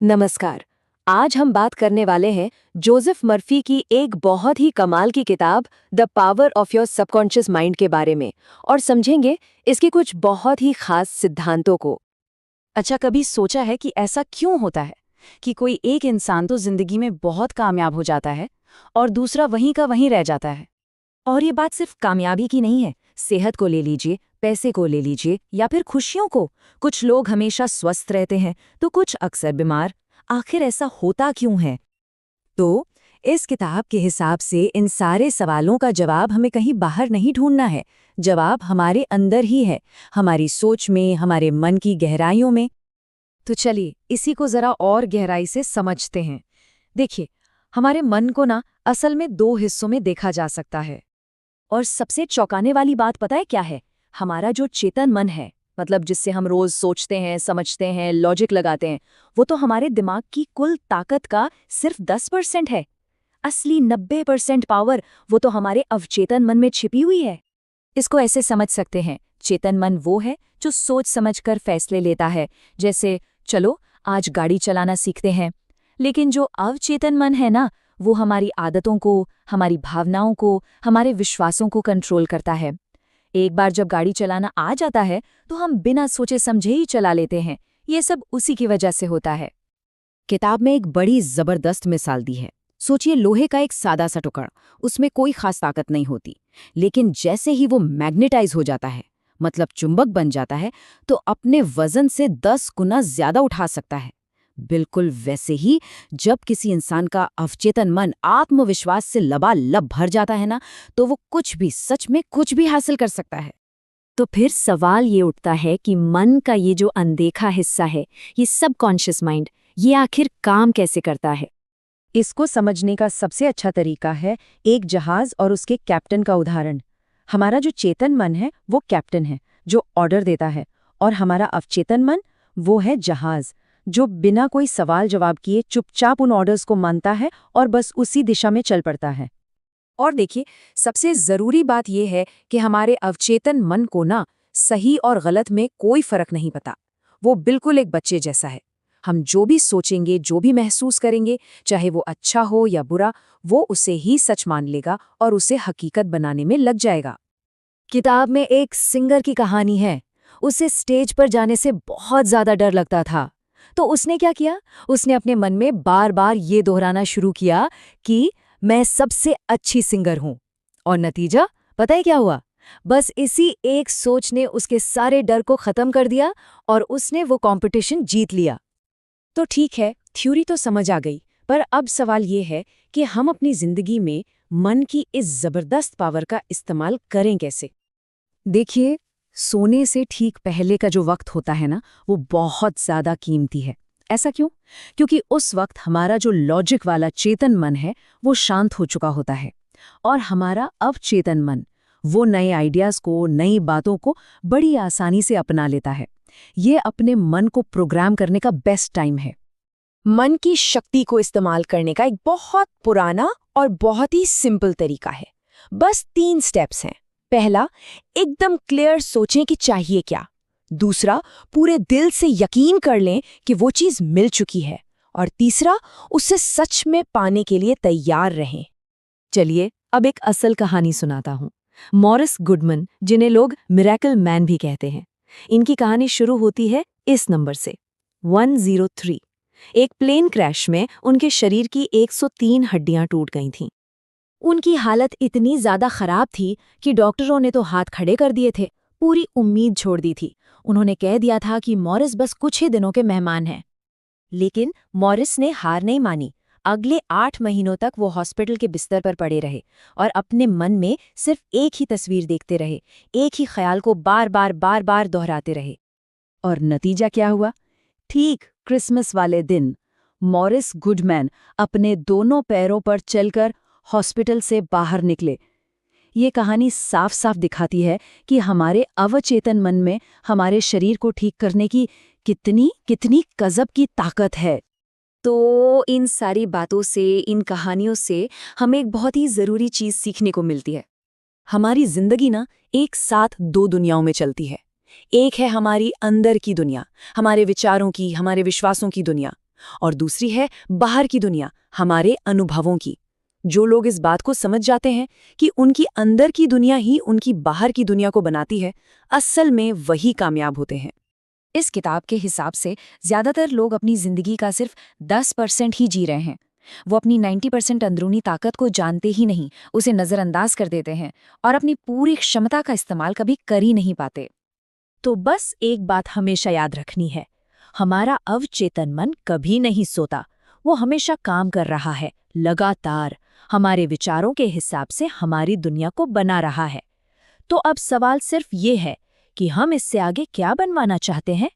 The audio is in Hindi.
नमस्कार। आज हम बात करने वाले हैं जोसेफ मर्फी की एक बहुत ही कमाल की किताब the power of your subconscious mind के बारे में और समझेंगे इसके कुछ बहुत ही खास सिद्धांतों को। अच्छा, कभी सोचा है कि ऐसा क्यों होता है कि कोई एक इंसान तो जिंदगी में बहुत कामयाब हो जाता है और दूसरा वहीं का वहीं रह जाता है। और ये बात सिर्फ कामयाबी की नहीं है। सेहत को ले लीजिए, पैसे को ले लीजिए या फिर खुशियों को। कुछ लोग हमेशा स्वस्थ रहते हैं तो कुछ अक्सर बीमार। आखिर ऐसा होता क्यों है? तो इस किताब के हिसाब से इन सारे सवालों का जवाब हमें कहीं बाहर नहीं ढूंढना है। जवाब हमारे अंदर ही है, हमारी सोच में, हमारे मन की गहराइयों में। तो चलिए इसी को जरा और गहराई से समझते हैं। देखिए, हमारे मन को ना असल में दो हिस्सों में देखा जा सकता है। और सबसे चौंकाने वाली बात पता है क्या है? हमारा जो चेतन मन है, मतलब जिससे हम रोज सोचते हैं, समझते हैं, लॉजिक लगाते हैं, वो तो हमारे दिमाग की कुल ताकत का सिर्फ 10% है। असली 90% पावर वो तो हमारे अवचेतन मन में छिपी हुई है। इसको ऐसे समझ सकते हैं, चेतन मन वो है जो सोच समझकर फैसले लेता है, जैसे चलो आज गाड़ी चलाना सीखते हैं। लेकिन जो अवचेतन मन है ना, वो हमारी आदतों को, हमारी भावनाओं को, हमारे विश्वासों को कंट्रोल करता है। एक बार जब गाड़ी चलाना आ जाता है तो हम बिना सोचे समझे ही चला लेते हैं। ये सब उसी की वजह से होता है। किताब में एक बड़ी जबरदस्त मिसाल दी है। सोचिए, लोहे का एक सादा सा टुकड़ा, उसमें कोई खास ताकत नहीं होती, लेकिन जैसे ही वो मैग्नेटाइज हो जाता है, मतलब चुंबक बन जाता है, तो अपने वजन से 10 गुना ज्यादा उठा सकता है। बिल्कुल वैसे ही जब किसी इंसान का अवचेतन मन आत्मविश्वास से लबालब भर जाता है ना, तो वो कुछ भी, सच में कुछ भी हासिल कर सकता है। तो फिर सवाल ये उठता है कि मन का ये जो अनदेखा हिस्सा है, ये सबकॉन्शियस माइंड, ये आखिर काम कैसे करता है? इसको समझने का सबसे अच्छा तरीका है एक जहाज और उसके कैप्टन का उदाहरण। हमारा जो चेतन मन है वो कैप्टन है जो ऑर्डर देता है, और हमारा अवचेतन मन वो है जहाज जो बिना कोई सवाल जवाब किए चुपचाप उन ऑर्डर्स को मानता है और बस उसी दिशा में चल पड़ता है। और देखिए, सबसे जरूरी बात यह है कि हमारे अवचेतन मन को ना सही और गलत में कोई फर्क नहीं पता। वो बिल्कुल एक बच्चे जैसा है। हम जो भी सोचेंगे, जो भी महसूस करेंगे, चाहे वो अच्छा हो या बुरा, वो उसे ही सच मान लेगा और उसे हकीकत बनाने में लग जाएगा। किताब में एक सिंगर की कहानी है। उसे स्टेज पर जाने से बहुत ज्यादा डर लगता था। तो उसने क्या किया? उसने अपने मन में बार बार ये दोहराना शुरू किया कि मैं सबसे अच्छी सिंगर हूं। और नतीजा पता है क्या हुआ? बस इसी एक सोच ने उसके सारे डर को खत्म कर दिया और उसने वो कंपटीशन जीत लिया। तो ठीक है, थ्योरी तो समझ आ गई, पर अब सवाल ये है कि हम अपनी जिंदगी में मन की इस जबरदस्त पावर का इस्तेमाल करें कैसे? देखिए, सोने से ठीक पहले का जो वक्त होता है ना, वो बहुत ज्यादा कीमती है। ऐसा क्यों? क्योंकि उस वक्त हमारा जो लॉजिक वाला चेतन मन है वो शांत हो चुका होता है, और हमारा अवचेतन मन वो नए आइडियाज को, नई बातों को बड़ी आसानी से अपना लेता है। ये अपने मन को प्रोग्राम करने का बेस्ट टाइम है। मन की शक्ति को इस्तेमाल करने का एक बहुत पुराना और बहुत ही सिंपल तरीका है। बस 3 स्टेप्स हैं। पहला, एकदम क्लियर सोचें कि चाहिए क्या। दूसरा, पूरे दिल से यकीन कर लें कि वो चीज मिल चुकी है। और तीसरा, उसे सच में पाने के लिए तैयार रहें। चलिए अब एक असल कहानी सुनाता हूँ। मॉरिस गुडमन, जिन्हें लोग मिरेकल मैन भी कहते हैं, इनकी कहानी शुरू होती है इस नंबर से, 103। एक प्लेन क्रैश में उनके शरीर की 103 हड्डियां टूट गई थीं। उनकी हालत इतनी ज्यादा खराब थी कि डॉक्टरों ने तो हाथ खड़े कर दिए थे, पूरी उम्मीद छोड़ दी थी। उन्होंने कह दिया था कि मॉरिस बस कुछ ही दिनों के मेहमान हैं। लेकिन मॉरिस ने हार नहीं मानी। अगले 8 महीनों तक वो हॉस्पिटल के बिस्तर पर पड़े रहे और अपने मन में सिर्फ एक ही तस्वीर देखते रहे, एक ही ख्याल को बार बार दोहराते रहे। और नतीजा क्या हुआ? ठीक क्रिसमस वाले दिन मॉरिस गुडमैन अपने दोनों पैरों पर चलकर हॉस्पिटल से बाहर निकले। ये कहानी साफ साफ दिखाती है कि हमारे अवचेतन मन में हमारे शरीर को ठीक करने की कितनी कितनी गजब की ताकत है। तो इन सारी बातों से, इन कहानियों से हमें एक बहुत ही जरूरी चीज सीखने को मिलती है। हमारी जिंदगी ना एक साथ 2 दुनियाओं में चलती है। एक है हमारी अंदर की दुनिया, हमारे विचारों की, हमारे विश्वासों की दुनिया, और दूसरी है बाहर की दुनिया, हमारे अनुभवों की। जो लोग इस बात को समझ जाते हैं कि उनकी अंदर की दुनिया ही उनकी बाहर की दुनिया को बनाती है, असल में वही कामयाब होते हैं। इस किताब के हिसाब से ज्यादातर लोग अपनी जिंदगी का सिर्फ 10% ही जी रहे हैं। वो अपनी 90% अंदरूनी ताकत को जानते ही नहीं, उसे नजरअंदाज कर देते हैं और अपनी पूरी क्षमता का इस्तेमाल कभी कर ही नहीं पाते। तो बस एक बात हमेशा याद रखनी है, हमारा अवचेतन मन कभी नहीं सोता। वो हमेशा काम कर रहा है, लगातार हमारे विचारों के हिसाब से हमारी दुनिया को बना रहा है। तो अब सवाल सिर्फ ये है कि हम इससे आगे क्या बनवाना चाहते हैं।